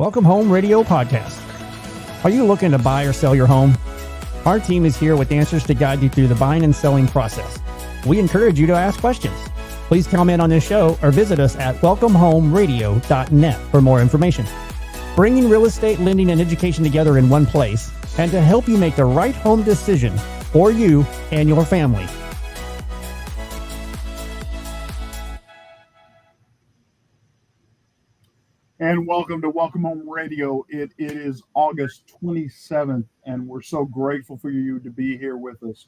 Welcome Home Radio Podcast. Are you looking to buy or sell your home? Our team is here with answers to guide you through the buying and selling process. We encourage you to ask questions. Please comment on this show or visit us at welcomehomeradio.net for more information. Bringing real estate, lending, and education together in one place, and to help you make the right home decision for you and your family. And welcome to Welcome Home Radio. It is August 27th, and we're so grateful for you to be here with us.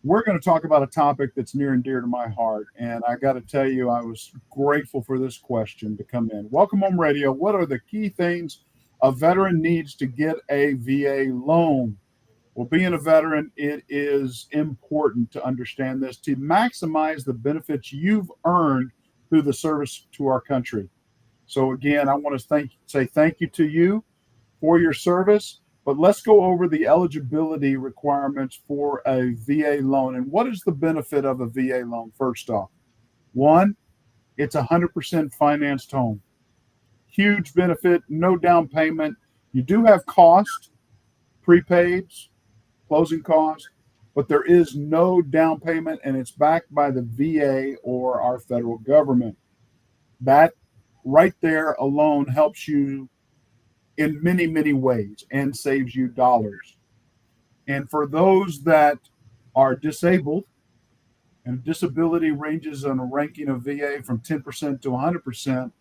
We're going to talk about a topic that's near and dear to my heart, and I got to tell you, I was grateful for this question to come in. Welcome Home Radio, what are the key things a veteran needs to get a VA loan? Well, being a veteran, it is important to understand this, to maximize the benefits you've earned through the service to our country. So again, I want to say thank you to you for your service, but let's go over the eligibility requirements for a VA loan. And what is the benefit of a VA loan? First off, one, it's 100% financed home. Huge benefit, no down payment. You do have cost, prepaids, closing costs, but there is no down payment, and it's backed by the VA or our federal government. That right there alone helps you in many, many ways and saves you dollars. And for those that are disabled, and disability ranges on a ranking of VA from 10% to 100%,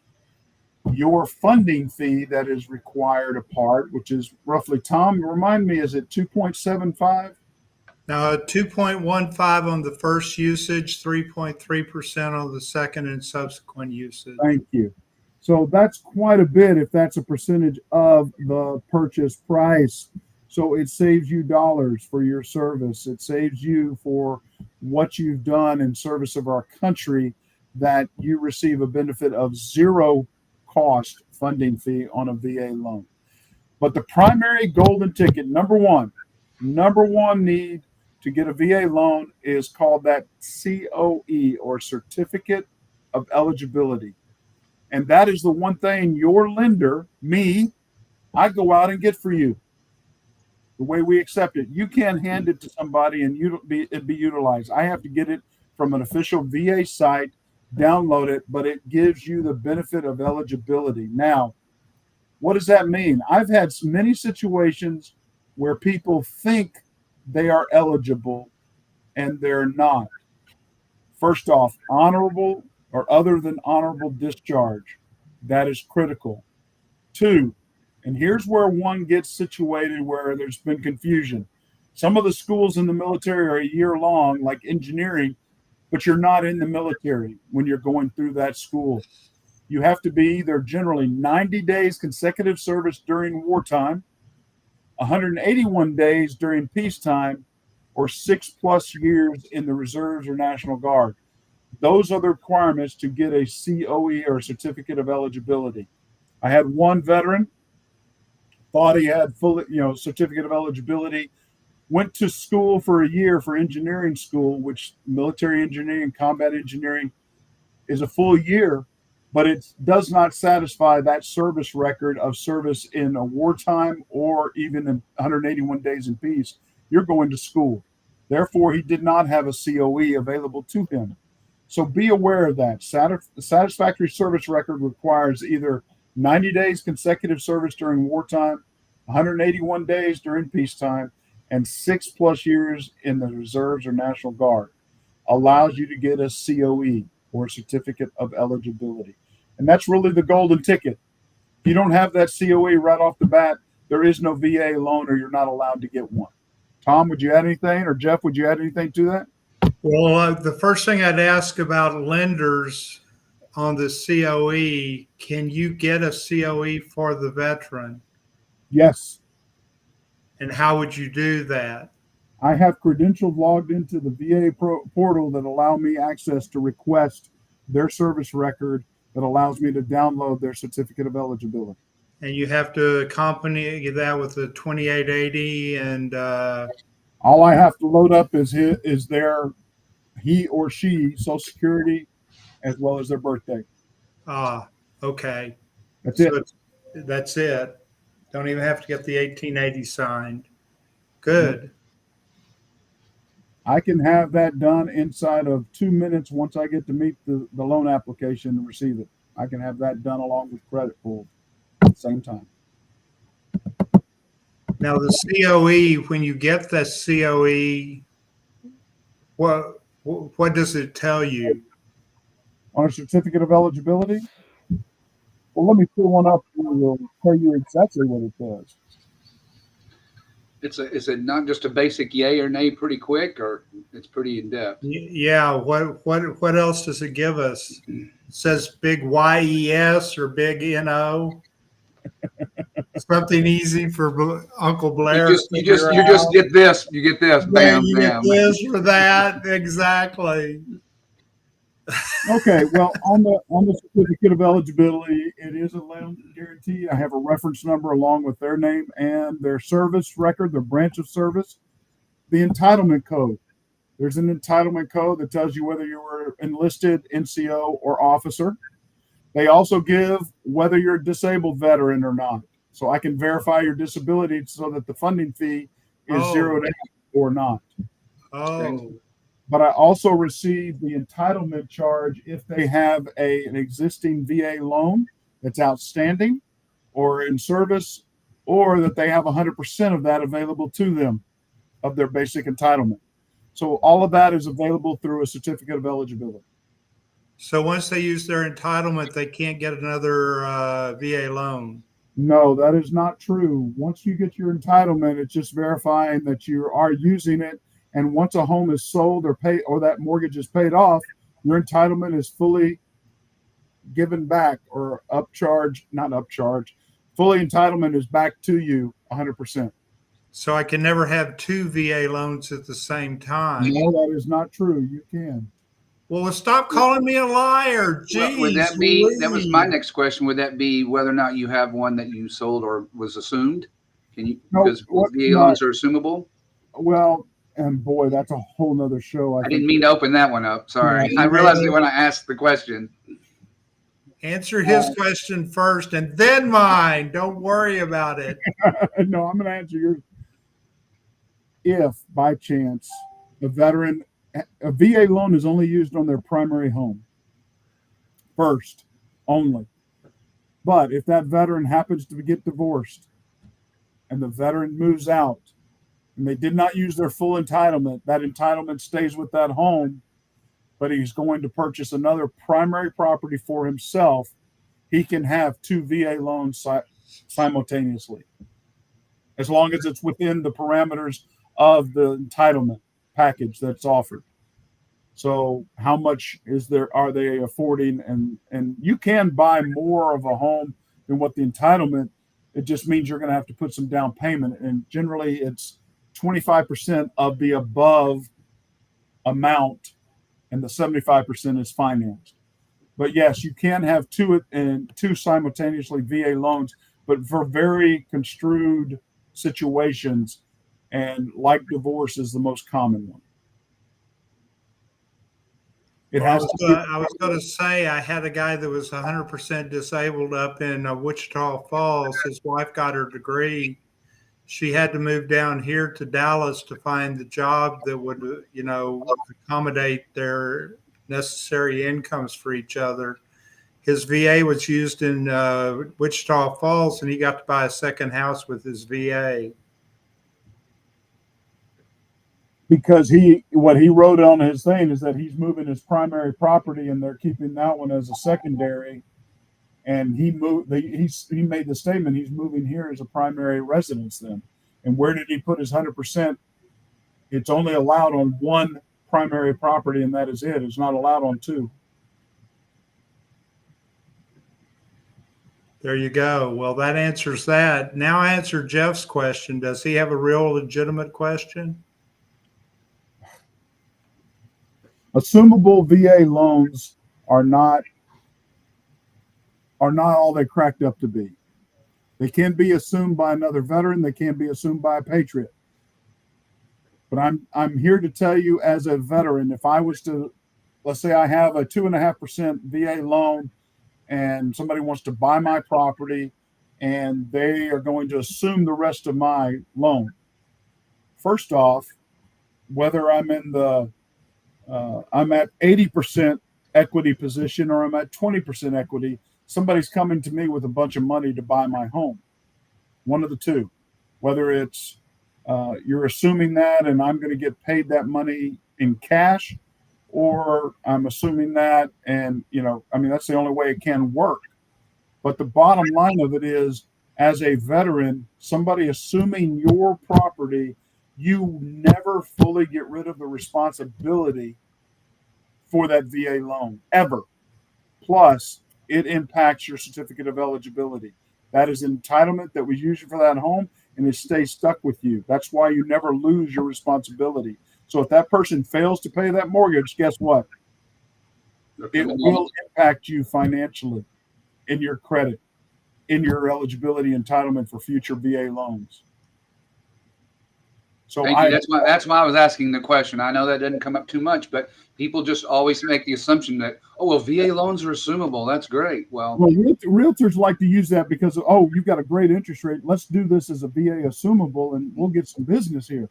your funding fee that is required apart, which is roughly, Tom, remind me, is it 2.75? Now, 2.15 on the first usage, 3.3% on the second and subsequent usage. Thank you. So that's quite a bit if that's a percentage of the purchase price. So it saves you dollars for your service. It saves you for what you've done in service of our country, that you receive a benefit of zero cost funding fee on a VA loan. But the primary golden ticket, number one need to get a VA loan is called that COE, or Certificate of Eligibility. And that is the one thing your lender, me, I go out and get for you. The way we accept it. You can't hand it to somebody and it be utilized. I have to get it from an official VA site, download it, but it gives you the benefit of eligibility. Now, what does that mean? I've had many situations where people think they are eligible and they're not. First off, honorable or other than honorable discharge. That is critical. Two, and here's where one gets situated where there's been confusion. Some of the schools in the military are a year long, like engineering, but you're not in the military when you're going through that school. You have to be either generally 90 days consecutive service during wartime, 181 days during peacetime, or 6+ years in the reserves or National Guard. Those are the requirements to get a COE, or Certificate of Eligibility. I had one veteran, thought he had full, Certificate of Eligibility, went to school for a year for engineering school, which military engineering, combat engineering is a full year, but it does not satisfy that service record of service in a wartime or even in 181 days in peace. You're going to school. Therefore, he did not have a COE available to him. So be aware of that. Satisfactory service record requires either 90 days consecutive service during wartime, 181 days during peacetime, and 6+ years in the reserves or National Guard. Allows you to get a COE, or Certificate of Eligibility. And that's really the golden ticket. If you don't have that COE right off the bat, there is no VA loan, or you're not allowed to get one. Tom, would you add anything? Or Jeff, would you add anything to that? Well, the first thing I'd ask about lenders on the COE, can you get a COE for the veteran? Yes. And how would you do that? I have credentials logged into the VA portal that allow me access to request their service record, that allows me to download their Certificate of Eligibility. And you have to accompany that with a 2880 and... all I have to load up is their he or she Social Security, as well as their birthday. Okay. That's so it. That's it. Don't even have to get the 1880 signed. Good. I can have that done inside of 2 minutes once I get to meet the loan application and receive it. I can have that done along with credit pull at the same time. Now the COE, when you get the COE, what does it tell you? On a certificate of eligibility? Well, let me pull one up and will tell you exactly what it does. Is it not just a basic yay or nay pretty quick, or it's pretty in depth? Yeah. What else does it give us? It says big YES or big NO. Something easy for Uncle Blair. You just get this. You get this. Bam, you bam. get this or that. Exactly. Okay, well, on the certificate of eligibility, it is a loan guarantee. I have a reference number along with their name and their service record, their branch of service. The entitlement code. There's an entitlement code that tells you whether you were enlisted, NCO, or officer. They also give whether you're a disabled veteran or not. So I can verify your disability so that the funding fee is zeroed out or not. Oh. But I also receive the entitlement charge if they have an existing VA loan that's outstanding or in service, or that they have 100% of that available to them of their basic entitlement. So all of that is available through a certificate of eligibility. So once they use their entitlement, they can't get another VA loan. No, that is not true. Once you get your entitlement, it's just verifying that you are using it. And once a home is sold or paid, or that mortgage is paid off, your entitlement is fully given back or not upcharge. Fully entitlement is back to you 100%. So I can never have two VA loans at the same time. No, that is not true. You can. Well, stop calling me a liar. Jeez, Would that be, that was my next question. Would that be whether or not you have one that you sold or was assumed? Can you, because VA loans are assumable? Well, and boy, that's a whole nother show. I didn't mean to open that one up. Sorry. I realized it when I asked the question. Answer his question first and then mine. Don't worry about it. No, I'm going to answer yours. If by chance a VA loan is only used on their primary home first only. But if that veteran happens to get divorced and the veteran moves out and they did not use their full entitlement, that entitlement stays with that home, but he's going to purchase another primary property for himself, he can have two VA loans simultaneously, as long as it's within the parameters of the entitlement package that's offered. So how much are they affording? And you can buy more of a home than what the entitlement, it just means you're going to have to put some down payment. And generally it's 25% of the above amount, and the 75% is financed. But yes, you can have two simultaneously VA loans, but for very construed situations, and like divorce is the most common one. I was going to say I had a guy that was 100% disabled up in Wichita Falls. His wife got her degree. She had to move down here to Dallas to find the job that would, accommodate their necessary incomes for each other. His VA was used in Wichita Falls, and he got to buy a second house with his VA. Because what he wrote on his thing is that he's moving his primary property and they're keeping that one as a secondary. And he made the statement he's moving here as a primary residence then. And where did he put his 100%? It's only allowed on one primary property, and that is it. It's not allowed on two. There you go. Well, that answers that. Now answer Jeff's question. Does he have a real legitimate question? Assumable VA loans are not all they cracked up to be. They can be assumed by another veteran. They can be assumed by a patriot. But I'm here to tell you, as a veteran, if I was to, let's say I have a 2.5% VA loan and somebody wants to buy my property and they are going to assume the rest of my loan. First off, whether I'm in the I'm at 80% equity position or I'm at 20% equity, somebody's coming to me with a bunch of money to buy my home. One of the two. Whether it's you're assuming that and I'm going to get paid that money in cash, or I'm assuming that, and that's the only way it can work. But the bottom line of it is, as a veteran, somebody assuming your property, you never fully get rid of the responsibility for that VA loan, ever. Plus, it impacts your certificate of eligibility. That is entitlement that was used for that home, and it stays stuck with you. That's why you never lose your responsibility. So if that person fails to pay that mortgage, guess what? It will impact you financially, in your credit, in your eligibility entitlement for future VA loans. So Thank you. That's why I was asking the question. I know that didn't come up too much, but people just always make the assumption that, VA loans are assumable. That's great. Well, realtors like to use that because, you've got a great interest rate. Let's do this as a VA assumable and we'll get some business here.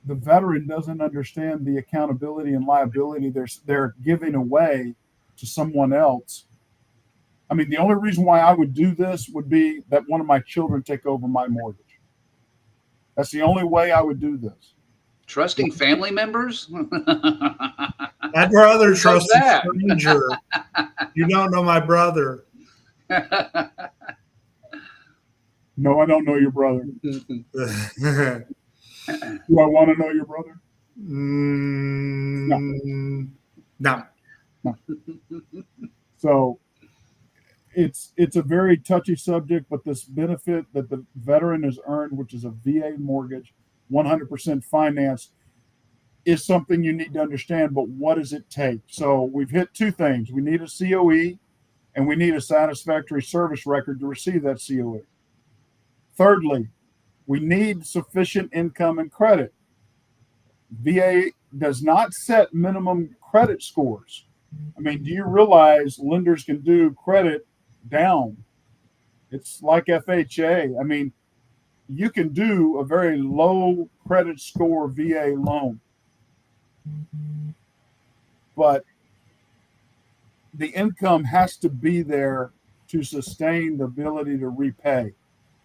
The veteran doesn't understand the accountability and liability they're giving away to someone else. I mean, the only reason why I would do this would be that one of my children take over my mortgage. That's the only way I would do this. Trusting family members? I'd rather trust a stranger. You don't know my brother. No, I don't know your brother. Do I want to know your brother? No. So it's a very touchy subject, but this benefit that the veteran has earned, which is a VA mortgage, 100% financed, is something you need to understand. But what does it take? So we've hit two things. We need a COE and we need a satisfactory service record to receive that COE. Thirdly, we need sufficient income and credit. VA does not set minimum credit scores. I mean, do you realize lenders can do credit down? It's like FHA. I mean, you can do a very low credit score VA loan, but the income has to be there to sustain the ability to repay.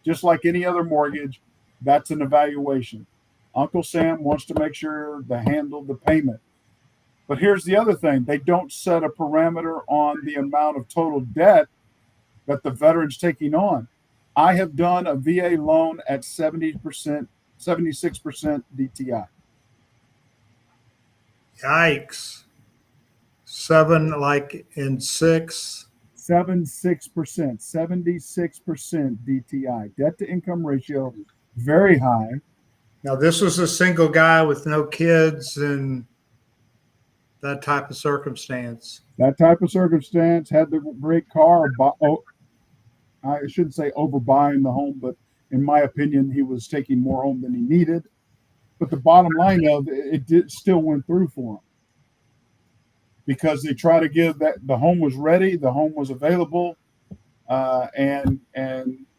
Just like any other mortgage, that's an evaluation. Uncle Sam wants to make sure to handle the payment. But here's the other thing. They don't set a parameter on the amount of total debt that the veteran's taking on. I have done a VA loan at 76% DTI. Yikes. 7 like in 6. 76%, 76% DTI. Debt to income ratio, very high. Now, this was a single guy with no kids and that type of circumstance. That type of circumstance, had the great car. I shouldn't say overbuying the home, but in my opinion, he was taking more home than he needed. But the bottom line of it still went through for him. Because they try to give that the home was ready, the home was available, and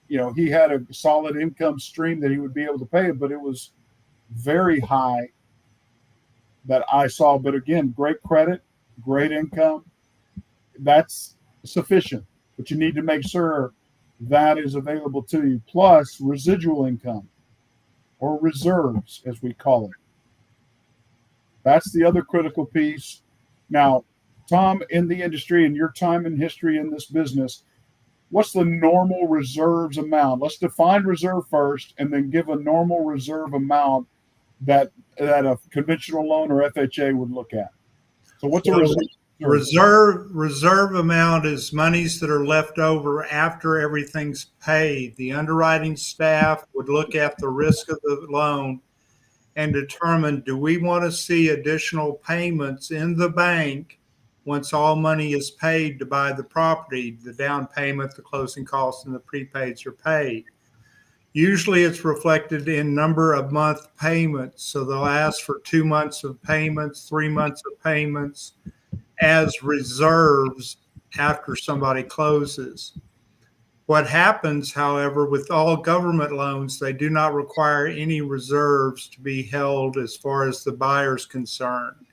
he had a solid income stream that he would be able to pay it, but it was very high that I saw. But again, great credit, great income, that's sufficient. But you need to make sure that is available to you, plus residual income or reserves, as we call it. That's the other critical piece. Now, Tom, in the industry and your time and history in this business, what's the normal reserves amount? Let's define reserve first and then give a normal reserve amount that a conventional loan or FHA would look at. So what's a reserve amount is monies that are left over after everything's paid. The underwriting staff would look at the risk of the loan and determine, do we want to see additional payments in the bank once all money is paid to buy the property, the down payment, the closing costs, and the prepaids are paid. Usually it's reflected in number of month payments. So they'll ask for 2 months of payments, 3 months of payments as reserves after somebody closes. What happens, however, with all government loans, they do not require any reserves to be held as far as the buyer's concerned.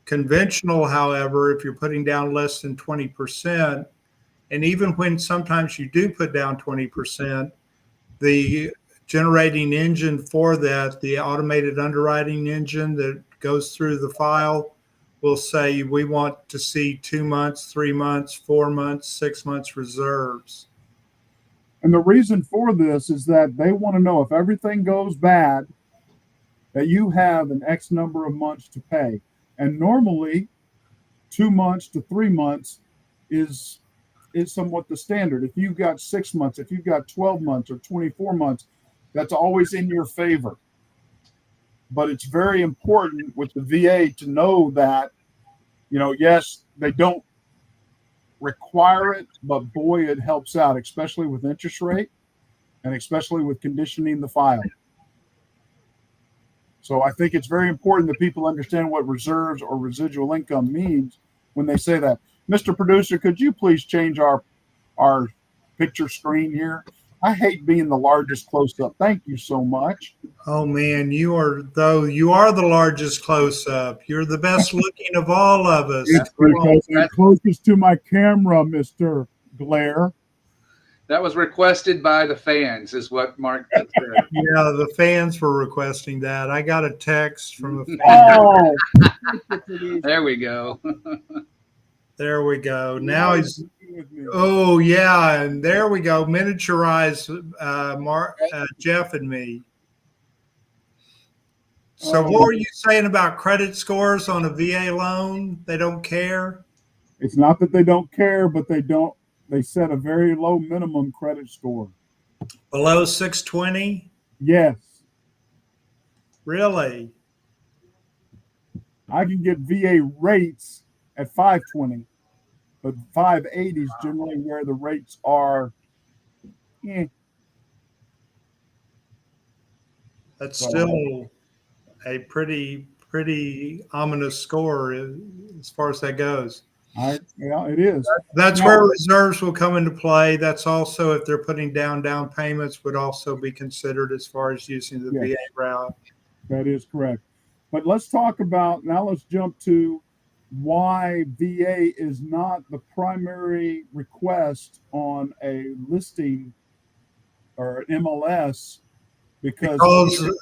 Conventional, however, if you're putting down less than 20%, and even when sometimes you do put down 20%, the generating engine for that, the automated underwriting engine that goes through the file, will say we want to see 2 months, 3 months, 4 months, 6 months reserves. And the reason for this is that they want to know if everything goes bad, that you have an X number of months to pay. And normally 2 months to 3 months is somewhat the standard. If you've got 6 months, if you've got 12 months or 24 months, that's always in your favor. But it's very important with the VA to know that, yes, they don't require it, but boy, it helps out, especially with interest rate and especially with conditioning the file. So I think it's very important that people understand what reserves or residual income means when they say that. Mr. Producer, could you please change our picture screen here? I hate being the largest close-up. Thank you so much. Oh man, you are the largest close-up. You're the best looking of all of us. It's because I'm closest to my camera, Mr. Glare. That was requested by the fans, is what Mark said. Yeah, the fans were requesting that. I got a text from a fan. Oh, There we go. There we go. Now he's. Oh yeah, and there we go. Miniaturize Jeff and me. So what were you saying about credit scores on a VA loan? They don't care? It's not that they don't care, but they set a very low minimum credit score. Below 620? Yes. Really? I can get VA rates at 520, but 580 is generally where the rates are. That's still a pretty ominous score as far as that goes. Yeah, it is. That's where reserves will come into play. That's also, if they're putting down payments, would also be considered as far as using the VA route. That is correct. But let's jump to why VA is not the primary request on a listing or an MLS. Because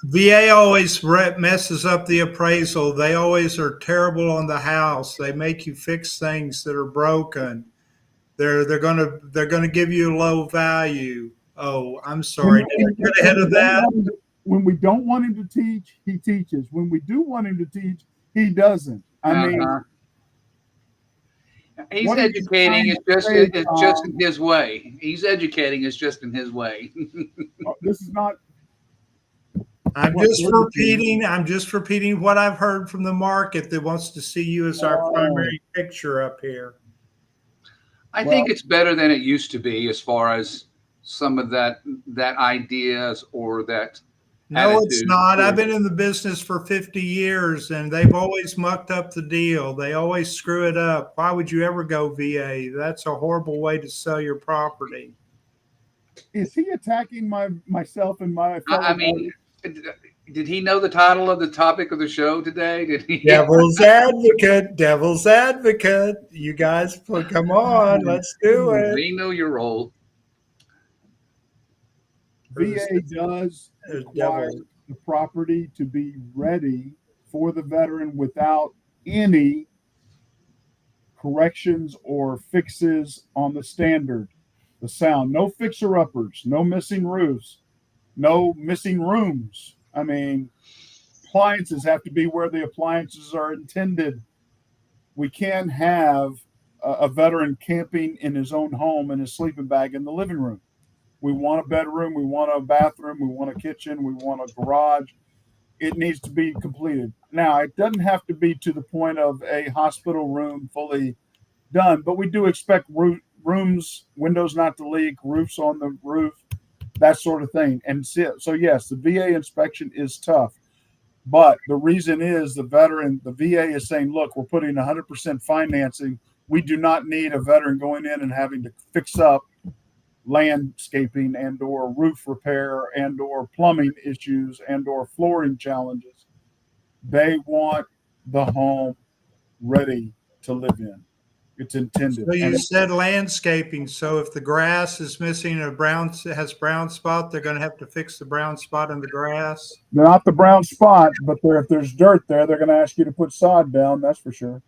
VA always messes up the appraisal. They always are terrible on the house. They make you fix things that are broken. They're gonna give you a low value. Oh, I'm sorry. Did I get ahead of that? When we don't want him to teach, he teaches. When we do want him to teach, he doesn't. I mean, he's educating. It's just in his way. He's educating. It's just in his way. This is not. I'm just repeating what I've heard from the market that wants to see you as our primary picture up here. I think it's better than it used to be as far as some of that ideas or that. No, it's not. I've been in the business for 50 years and they've always mucked up the deal. They always screw it up. Why would you ever go VA? That's a horrible way to sell your property. Is he attacking myself and my fellow? I mean, did he know the title of the topic of the show today? Did he? Devil's advocate. You guys, come on, let's do it. We know your role. VA does require the property to be ready for the veteran without any corrections or fixes on the standard. The sound, no fixer-uppers, no missing roofs, no missing rooms. I mean, appliances have to be where the appliances are intended. We can't have a veteran camping in his own home in his sleeping bag in the living room. We want a bedroom, we want a bathroom, we want a kitchen, we want a garage. It needs to be completed. Now, it doesn't have to be to the point of a hospital room fully done, but we do expect rooms, windows not to leak, roofs on the roof, that sort of thing. And so, yes, the VA inspection is tough. But the reason is the VA is saying, look, we're putting 100% financing. We do not need a veteran going in and having to fix up landscaping and or roof repair and or plumbing issues and or flooring challenges. They want the home ready to live in. It's intended. So you said landscaping. So if the grass is missing has brown spot, they're going to have to fix the brown spot in the grass. Not the brown spot, but if there's dirt there, they're going to ask you to put sod down. That's for sure.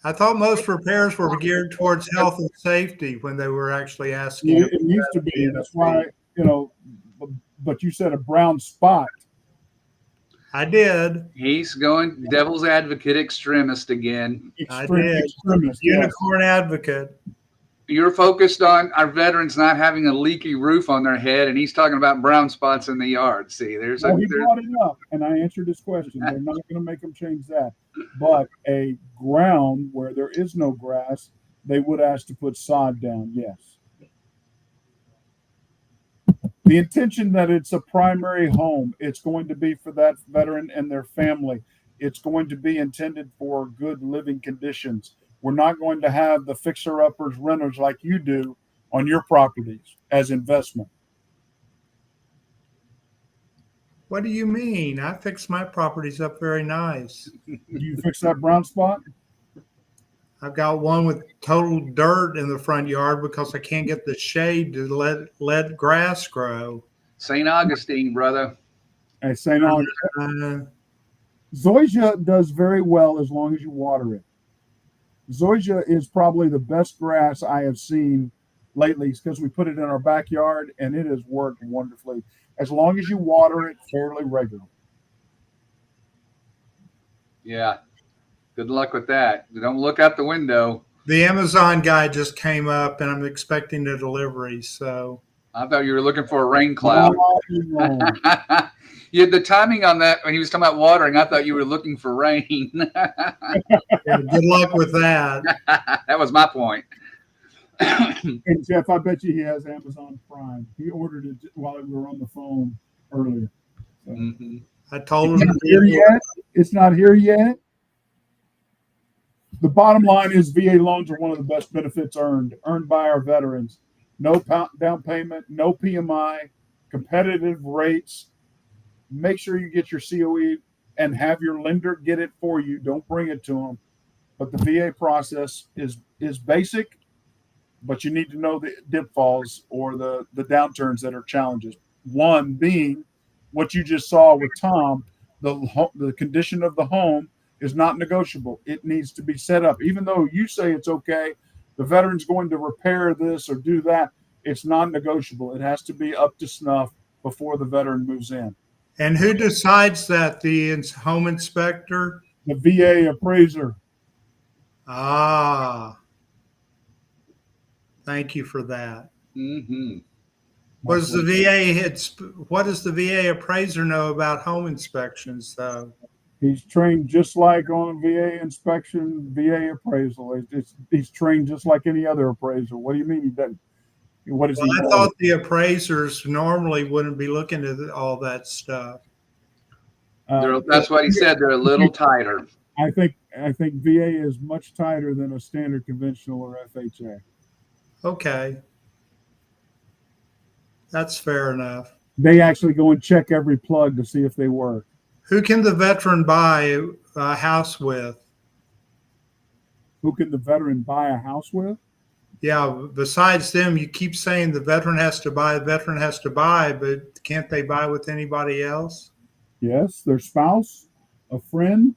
I thought most repairs were geared towards health and safety when they were actually asking. It used to be. That's why, but you said a brown spot. I did. He's going devil's advocate extremist again. I did. Unicorn advocate. You're focused on our veterans not having a leaky roof on their head, and he's talking about brown spots in the yard. See, he brought it up, and I answered his question. They're not going to make him change that. But a ground where there is no grass, they would ask to put sod down, yes. The intention that it's a primary home, it's going to be for that veteran and their family. It's going to be intended for good living conditions. We're not going to have the fixer-uppers, renters like you do on your properties as investment. What do you mean? I fix my properties up very nice. Do you fix that brown spot? I've got one with total dirt in the front yard because I can't get the shade to let grass grow. St. Augustine, brother. Hey, St. Augustine. Zoysia does very well as long as you water it. Zoysia is probably the best grass I have seen lately because we put it in our backyard and it has worked wonderfully as long as you water it fairly regularly. Yeah. Good luck with that. Don't look out the window. The Amazon guy just came up, and I'm expecting a delivery. So I thought you were looking for a rain cloud. Yeah, the timing on that when he was talking about watering, I thought you were looking for rain. Yeah, good luck with that. That was my point. And Jeff, I bet you he has Amazon Prime. He ordered it while we were on the phone earlier. So. I told him it's not here yet. The bottom line is VA loans are one of the best benefits earned by our veterans. No down payment, no PMI, competitive rates. Make sure you get your COE and have your lender get it for you. Don't bring it to them. But the VA process is basic, but you need to know the pitfalls or the downturns that are challenges. One being what you just saw with Tom, the condition of the home is not negotiable. It needs to be set up. Even though you say it's okay, the veteran's going to repair this or do that, it's non-negotiable. It has to be up to snuff before the veteran moves in. And who decides that? The home inspector? The VA appraiser. Ah. Thank you for that. Mm-hmm. What does the VA appraiser know about home inspections, though? He's trained just like on a VA inspection, VA appraisal. He's trained just like any other appraiser. What do you mean he doesn't? What is he? I thought the appraisers normally wouldn't be looking at all that stuff. That's what he said. They're a little tighter. I think VA is much tighter than a standard conventional or FHA. Okay. That's fair enough. They actually go and check every plug to see if they work. Who can the veteran buy a house with? Who can the veteran buy a house with? Yeah, besides them, you keep saying the veteran has to buy, but can't they buy with anybody else? Yes, their spouse, a friend,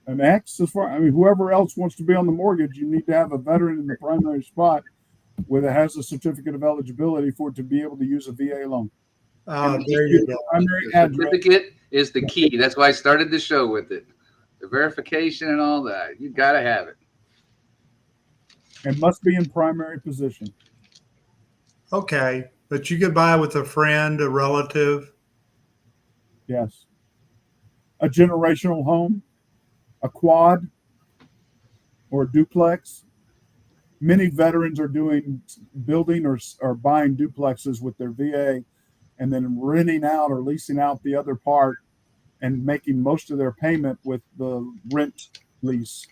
an ex. Whoever else wants to be on the mortgage, you need to have a veteran in the primary spot where it has a certificate of eligibility for it to be able to use a VA loan. There you go. The certificate is the key. That's why I started the show with it. The verification and all that. You got to have it. It must be in primary position. Okay, but you could buy with a friend, a relative. Yes. A generational home, a quad, or a duplex. Many veterans are building or buying duplexes with their VA and then renting out or leasing out the other part and making most of their payment with the rent lease.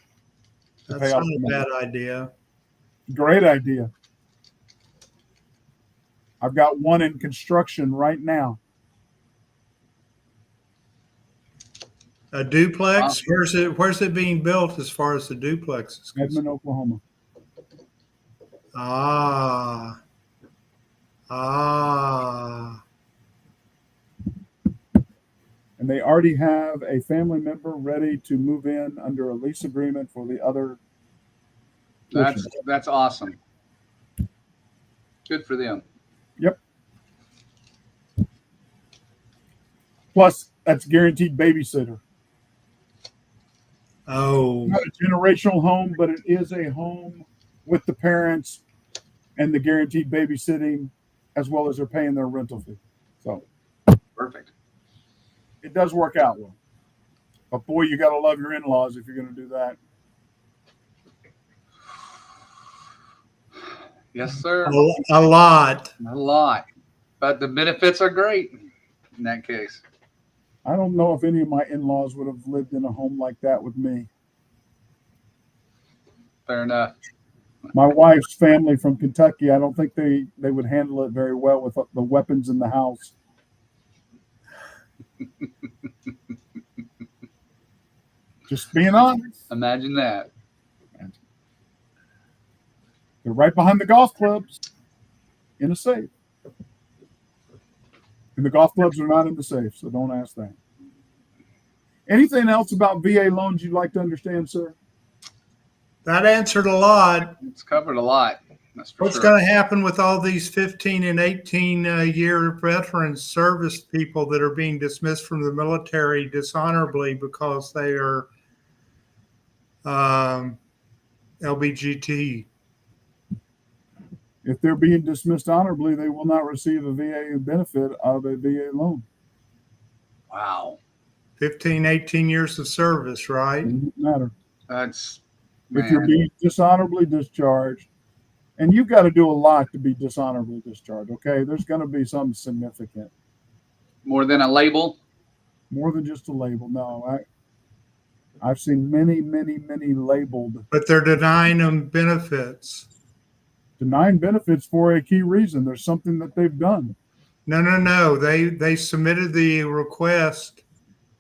to That's pay off not the a money. bad idea. Great idea. I've got one in construction right now. A duplex? Awesome. Where's it being built as far as the duplex is concerned? Edmond, Oklahoma. Ah. And they already have a family member ready to move in under a lease agreement for the other portion. That's awesome. Good for them. Yep. Plus, that's guaranteed babysitter. Oh. Not a generational home, but it is a home with the parents and the guaranteed babysitting, as well as they're paying their rental fee. So Perfect. it does work out well. But boy, you got to love your in-laws if you're going to do that. Yes, sir. A lot. A lot. But the benefits are great in that case. I don't know if any of my in-laws would have lived in a home like that with me. Fair enough. My wife's family from Kentucky, I don't think they would handle it very well with the weapons in the house. Just being honest. Imagine that. They're right behind the golf clubs in a safe. And the golf clubs are not in the safe, so don't ask that. Anything else about VA loans you'd like to understand, sir? That answered a lot. It's covered a lot. That's for What's sure. going to happen with all these 15 and 18 year veterans service people that are being dismissed from the military dishonorably because they are LBGT? If they're being dismissed honorably, they will not receive a VA benefit of a VA loan. Wow. 15, 18 years of service, right? Doesn't matter. That's If you're man. being dishonorably discharged, and you've got to do a lot to be dishonorably discharged, okay? There's going to be something significant. More than a label. More than just a label. No, I've seen many labeled. But they're denying them benefits. Denying benefits for a key reason. There's something that they've done. No. They submitted the request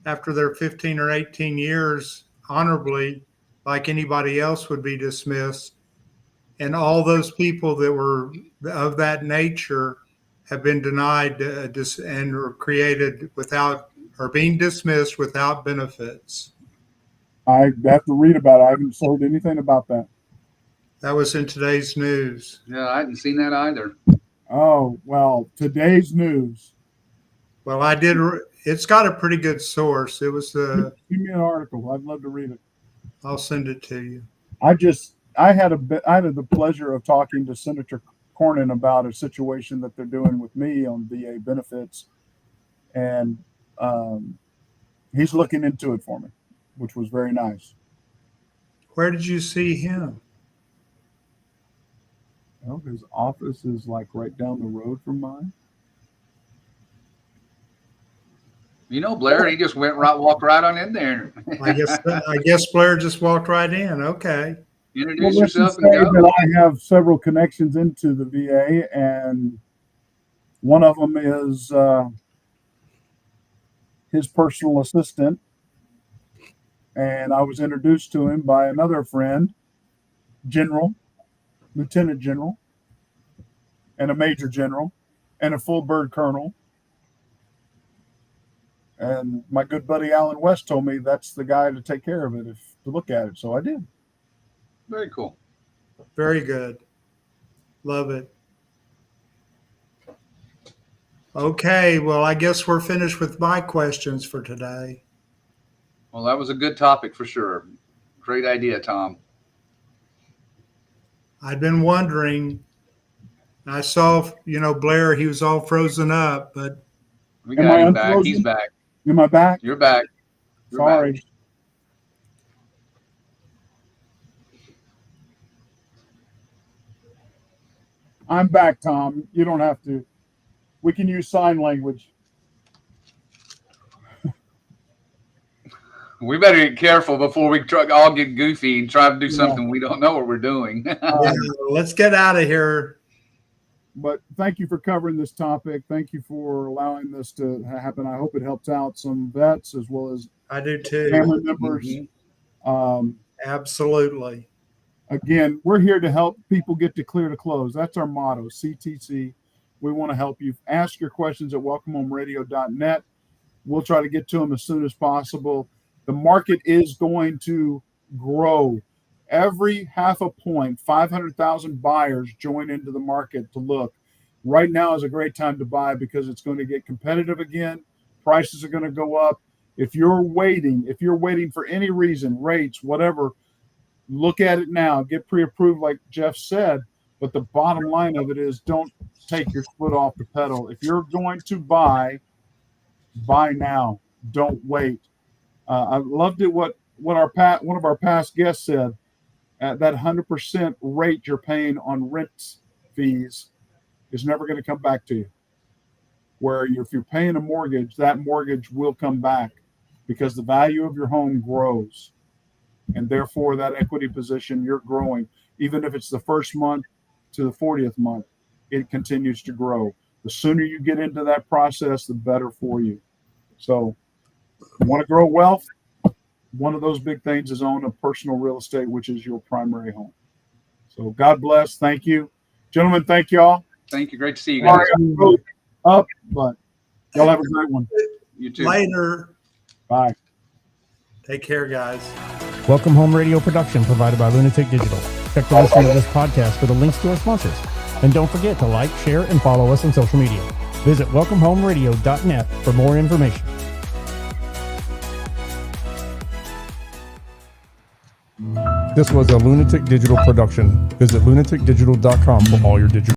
after their 15 or 18 years honorably, like anybody else would be dismissed. And all those people that were of that nature have been denied and are created without or being dismissed without benefits. I have to read about it. I haven't heard anything about that. That was in today's news. Yeah, I hadn't seen that either. Oh, well, today's news. Well, I did. It's got a pretty good source. It was Give me an article. I'd love to read it. I'll send it to you. I had the pleasure of talking to Senator Cornyn about a situation that they're doing with me on VA benefits, and he's looking into it for me, which was very nice. Where did you see him? Well, his office is like right down the road from mine. You know, Blair, he just walked right on in there. I guess Blair just walked right in. Okay. Introduce Well, let's yourself just and say go. that I have several connections into the VA, and one of them is his personal assistant. And I was introduced to him by another friend, Lieutenant General, and a Major General, and a full bird colonel. And my good buddy Alan West told me that's the guy to take care of it, to look at it. So I did. Very cool. Very good. Love it. Okay. Well, I guess we're finished with my questions for today. Well, that was a good topic for sure. Great idea, Tom. I'd been wondering. I saw, Blair, he was all frozen up, but We Am got I him back. unfrozen? He's back. Am I back? You're back. You're Sorry. back. I'm back, Tom. You don't have to. We can use sign language. We better get careful before we all get goofy and try to do something we don't know what we're doing. Let's get out of here. But thank you for covering this topic. Thank you for allowing this to happen. I hope it helps out some vets as well as I do too. family members. Absolutely. Again, we're here to help people get to clear to close. That's our motto, CTC. We want to help you. Ask your questions at welcomehomeradio.net. We'll try to get to them as soon as possible. The market is going to grow. Every half a point, 500,000 buyers join into the market to look. Right now is a great time to buy because it's going to get competitive again. Prices are going to go up. If you're waiting for any reason, rates, whatever, look at it now. Get pre-approved like Jeff said. But the bottom line of it is don't take your foot off the pedal. If you're going to buy now. Don't wait. I loved it what one of our past guests said. That 100% rate you're paying on rent fees is never going to come back to you. Where if you're paying a mortgage, that mortgage will come back because the value of your home grows. And therefore, that equity position, you're growing. Even if it's the first month to the 40th month, it continues to grow. The sooner you get into that process, the better for you. So, you want to grow wealth? One of those big things is own a personal real estate, which is your primary home. So God bless. Thank you. Gentlemen, thank y'all. Thank you. Great to see you guys. Up, but y'all have a great one. You too. Later. Bye. Take care, guys. Welcome Home Radio production provided by Lunatic Digital. Check the listing of this podcast for the links to our sponsors. And don't forget to like, share, and follow us on social media. Visit welcomehomeradio.net for more information. This was a Lunatic Digital production. Visit lunaticdigital.com for all your digital